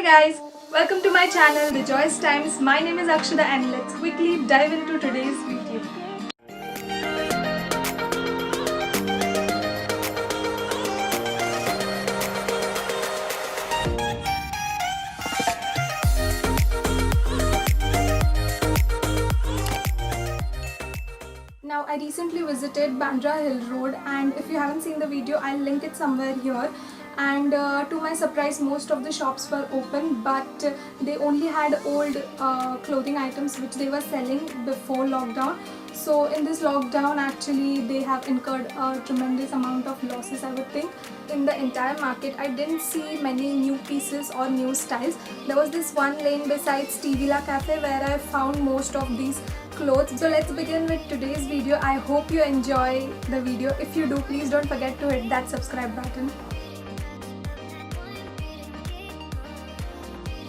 guys, welcome to my channel The Joyous Times. My name is Akshada and let's quickly dive into today's video. Now I recently visited Bandra Hill Road, and if you haven't seen the video, I'll link it somewhere here. And to my surprise, most of the shops were open, but they only had old clothing items which they were selling before lockdown. So in this lockdown, actually they have incurred a tremendous amount of losses, I would think. In the entire market, I didn't see many new pieces or new styles. There was this one lane besides Tea Villa Cafe where I found most of these clothes. So let's begin with today's video. I hope you enjoy the video. If you do, please don't forget to hit that subscribe button.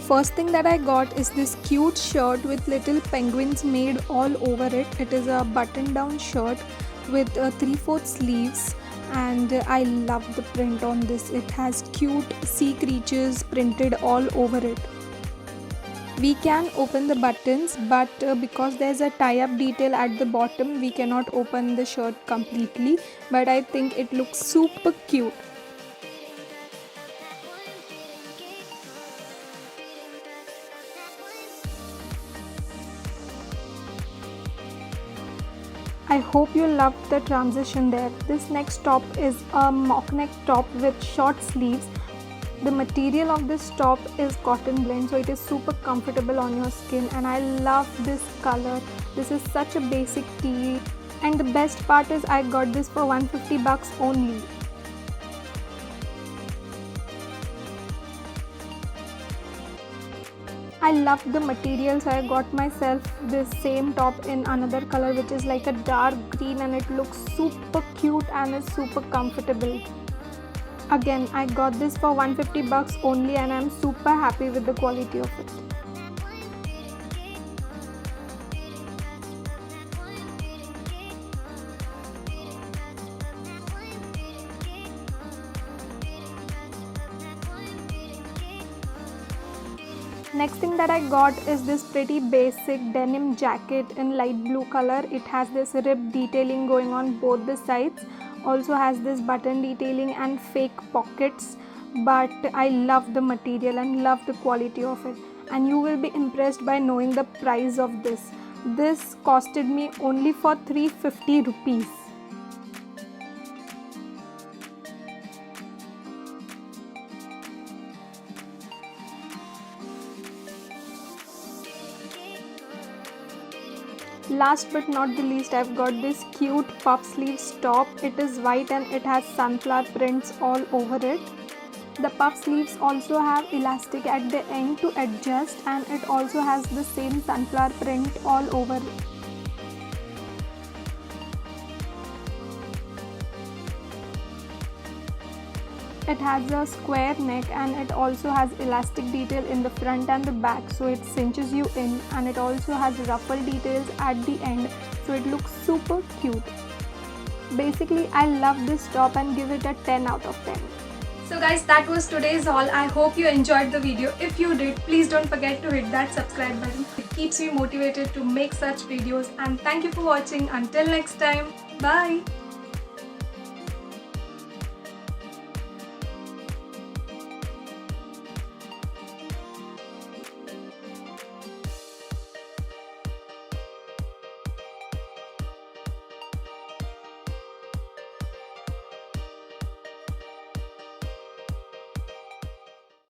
First thing that I got is this cute shirt with little penguins made all over it. It is a button down shirt with 3/4 sleeves, and I love the print on this. It has cute sea creatures printed all over it. We can open the buttons, but because there's a tie-up detail at the bottom, we cannot open the shirt completely, but I think it looks super cute. I hope you loved the transition there. This next top is a mock neck top with short sleeves. The material of this top is cotton blend, so it is super comfortable on your skin, and I love this color. This is such a basic tee, and the best part is I got this for $150 only. I love the material, so I got myself this same top in another color which is like a dark green, and it looks super cute and is super comfortable. Again, I got this for $150 only, and I'm super happy with the quality of it. Next thing that I got is this pretty basic denim jacket in light blue color. It has this rib detailing going on both the sides. Also has this button detailing and fake pockets, but I love the material and love the quality of it, and you will be impressed by knowing the price of this. This costed me only for 350 rupees. Last but not the least, I've got this cute puff sleeves top. It is white and it has sunflower prints all over it. The puff sleeves also have elastic at the end to adjust, and it also has the same sunflower print all over it. It has a square neck, and it also has elastic detail in the front and the back, so it cinches you in, and it also has ruffle details at the end, so it looks super cute. Basically, I love this top and give it a 10 out of 10. So guys, that was today's haul. I hope you enjoyed the video. If you did, please don't forget to hit that subscribe button. It keeps me motivated to make such videos, and thank you for watching. Until next time, bye.